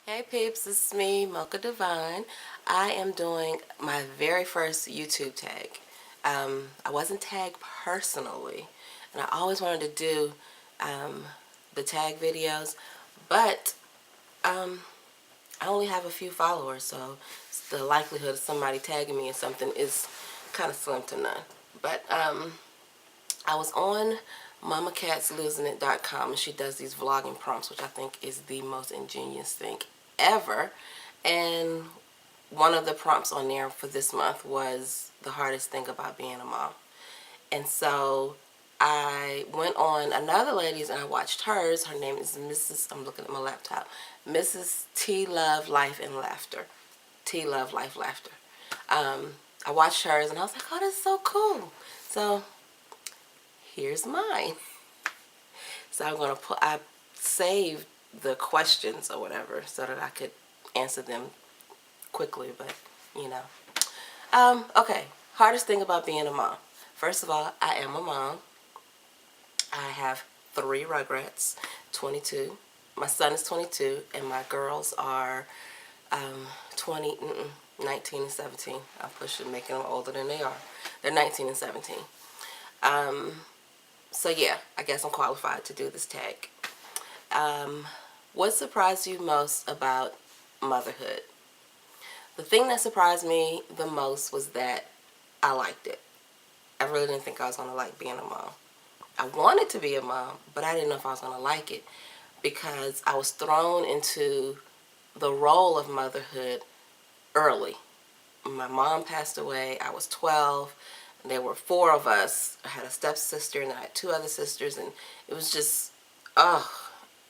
Hey peeps, this is me, Mocha Divine. I am doing my very first YouTube tag. I wasn't tagged personally, and I always wanted to do the tag videos, but I only have a few followers, so the likelihood of somebody tagging me in something is kind of slim to none. But I was on MamaCatsLosingIt.com, and she does these vlogging prompts, which I think is the most ingenious thing ever. And one of the prompts on there for this month was the hardest thing about being a mom. And so I went on another lady's and I watched hers. Her name is Mrs. I'm looking at my laptop. Mrs. T Love Life and Laughter. T Love Life Laughter. I watched hers and I was like, oh, that's so cool. So here's mine. So I saved the questions or whatever so that I could answer them quickly, but you know. Okay, hardest thing about being a mom. First of all, I am a mom. I have 3 Rugrats, 22. My son is 22, and my girls are 20, 19 and 17. I'm pushing, making them older than they are. They're 19 and 17. So yeah, I guess I'm qualified to do this tag. What surprised you most about motherhood? The thing that surprised me the most was that I liked it. I really didn't think I was going to like being a mom. I wanted to be a mom, but I didn't know if I was going to like it because I was thrown into the role of motherhood early. My mom passed away. I was 12. There were 4 of us. I had a stepsister and I had 2 other sisters, and it was just, ugh.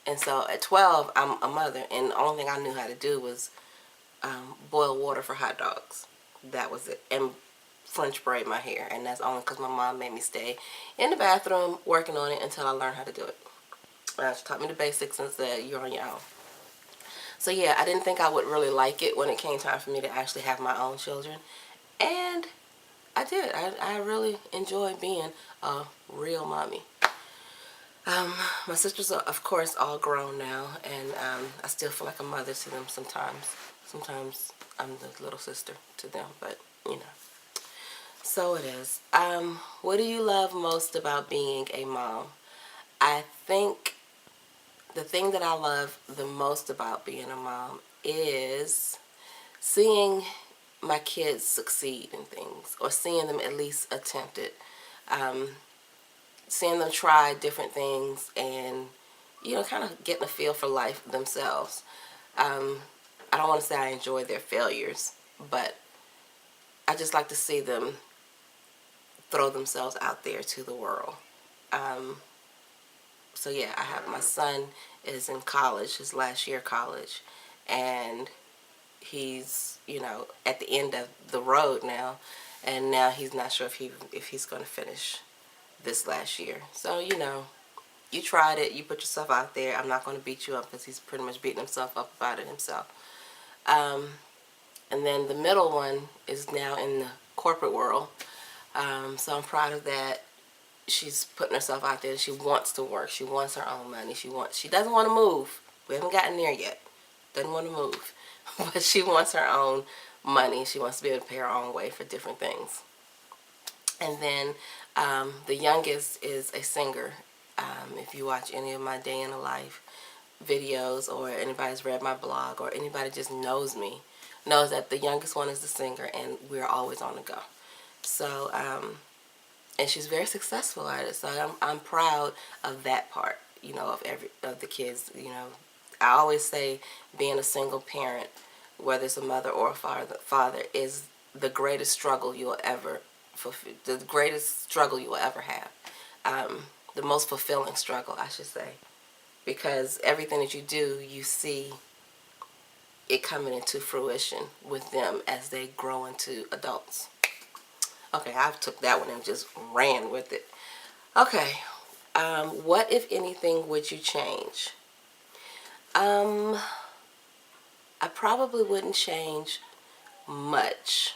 And so at 12, I'm a mother, and the only thing I knew how to do was boil water for hot dogs. That was it. And French braid my hair, and that's only because my mom made me stay in the bathroom working on it until I learned how to do it. She taught me the basics and said, you're on your own. So yeah, I didn't think I would really like it when it came time for me to actually have my own children. And I did. I really enjoyed being a real mommy. My sisters are, of course, all grown now, and I still feel like a mother to them sometimes. Sometimes I'm the little sister to them, but you know. So it is. What do you love most about being a mom? I think the thing that I love the most about being a mom is seeing my kids succeed in things, or seeing them at least attempt it. Seeing them try different things and, you know, kind of getting a feel for life themselves. I don't want to say I enjoy their failures, but I just like to see them throw themselves out there to the world. So yeah, I have, my son is in college, his last year of college, and he's, you know, at the end of the road now, and now he's not sure if he's going to finish this last year. So, you know, you tried it, you put yourself out there. I'm not going to beat you up because he's pretty much beating himself up about it himself. And then the middle one is now in the corporate world. So I'm proud of that. She's putting herself out there. She wants to work. She wants her own money. She doesn't want to move. We haven't gotten there yet. Doesn't want to move. But she wants her own money. She wants to be able to pay her own way for different things. And then the youngest is a singer. If you watch any of my day in the life videos, or anybody's read my blog, or anybody just knows me, knows that the youngest one is the singer, and we're always on the go. So, and she's very successful at it. So I'm proud of that part, you know, of the kids. You know, I always say being a single parent, whether it's a mother or a father, is the greatest struggle you'll ever fulfill, the greatest struggle you will ever have. The most fulfilling struggle, I should say, because everything that you do, you see it coming into fruition with them as they grow into adults. Okay, I took that one and just ran with it. Okay, what, if anything, would you change? I probably wouldn't change much.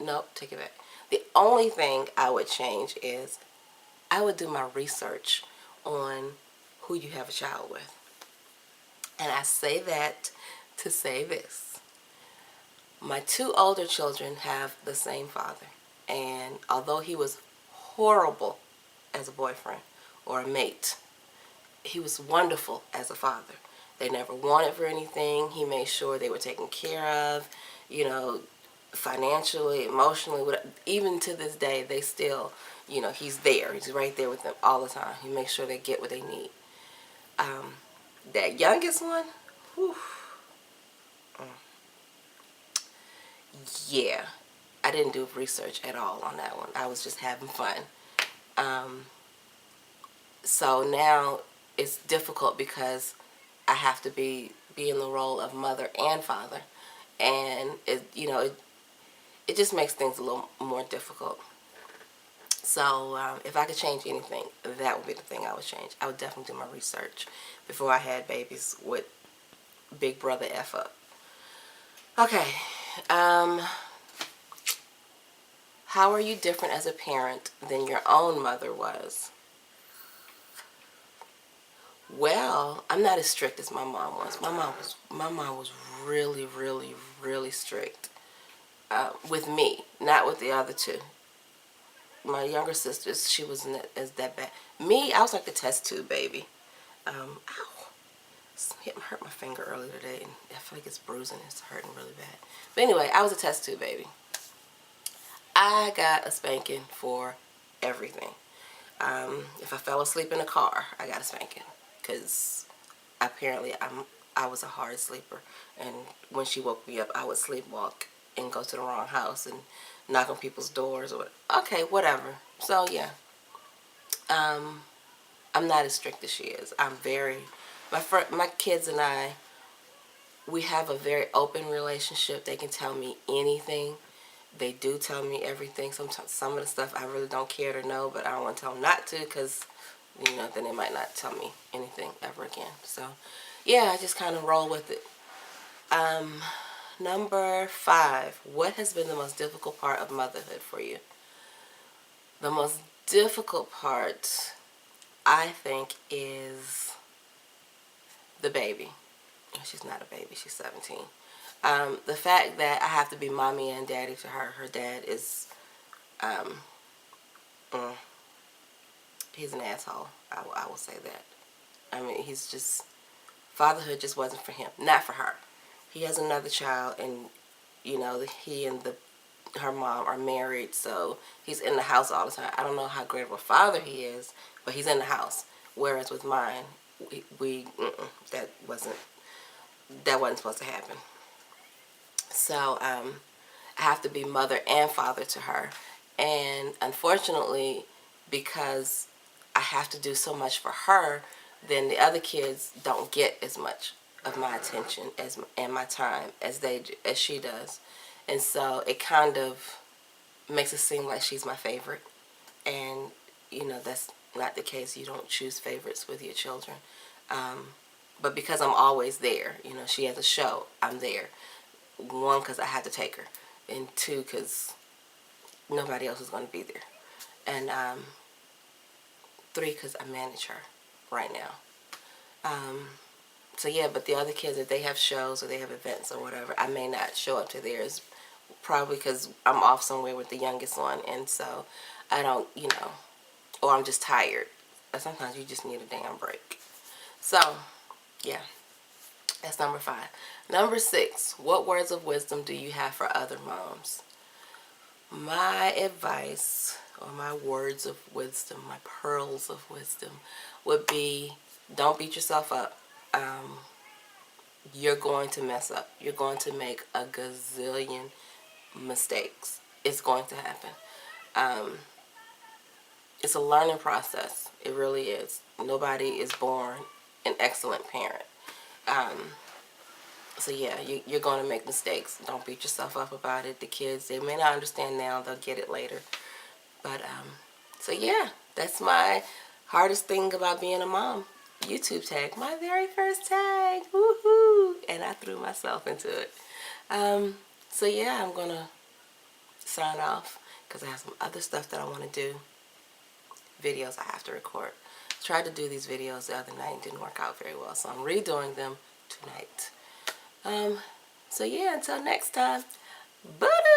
Nope, take it back. The only thing I would change is I would do my research on who you have a child with. And I say that to say this. My two older children have the same father. And although he was horrible as a boyfriend or a mate, he was wonderful as a father. They never wanted for anything. He made sure they were taken care of, you know, financially, emotionally, whatever. Even to this day, they still, you know, he's there. He's right there with them all the time. He makes sure they get what they need. That youngest one, whew, yeah, I didn't do research at all on that one. I was just having fun. So now it's difficult because I have to be in the role of mother and father, and it just makes things a little more difficult. So if I could change anything, that would be the thing I would change. I would definitely do my research before I had babies with Big Brother F up. Okay. How are you different as a parent than your own mother was? Well, I'm not as strict as my mom was. My mom was really, really, really strict with me, not with the other two. My younger sisters, she wasn't as that bad. Me, I was like the test tube baby. Ow. Hurt my finger earlier today, and I feel like it's bruising. It's hurting really bad. But anyway, I was a test tube baby. I got a spanking for everything. If I fell asleep in the car, I got a spanking because apparently I was a hard sleeper, and when she woke me up, I would sleepwalk and go to the wrong house and knock on people's doors or okay, whatever. So yeah, I'm not as strict as she is. I'm very my kids and I, we have a very open relationship. They can tell me anything. They do tell me everything. Sometimes some of the stuff I really don't care to know, but I don't want to tell them not to because, you know, then they might not tell me anything ever again. So, yeah, I just kind of roll with it. Number 5. What has been the most difficult part of motherhood for you? The most difficult part, I think, is the baby. She's not a baby. She's 17. The fact that I have to be mommy and daddy to her. Her dad is, he's an asshole. I will say that. I mean, he's just, fatherhood just wasn't for him. Not for her. He has another child, and, you know, he and her mom are married, so he's in the house all the time. I don't know how great of a father he is, but he's in the house. Whereas with mine, that wasn't supposed to happen. So I have to be mother and father to her. And unfortunately, because I have to do so much for her, then the other kids don't get as much of my attention and my time as she does. And so it kind of makes it seem like she's my favorite. And, you know, that's not the case. You don't choose favorites with your children. But because I'm always there, you know, she has a show, I'm there. 1, because I had to take her, and 2, because nobody else is going to be there, and 3, because I manage her right now. So yeah, but the other kids, if they have shows or they have events or whatever, I may not show up to theirs, probably because I'm off somewhere with the youngest one, and so I don't, you know, or I'm just tired. But sometimes you just need a damn break. So, yeah. That's number 5. Number 6, what words of wisdom do you have for other moms? My advice, or my words of wisdom, my pearls of wisdom, would be don't beat yourself up. You're going to mess up. You're going to make a gazillion mistakes. It's going to happen. It's a learning process. It really is. Nobody is born an excellent parent. So yeah, you're going to make mistakes. Don't beat yourself up about it. The kids, they may not understand now. They'll get it later. But, so yeah, that's my hardest thing about being a mom. YouTube tag. My very first tag. Woohoo! And I threw myself into it. So yeah, I'm going to sign off because I have some other stuff that I want to do. Videos I have to record. Tried to do these videos the other night and didn't work out very well, so I'm redoing them tonight. So yeah, until next time, bye.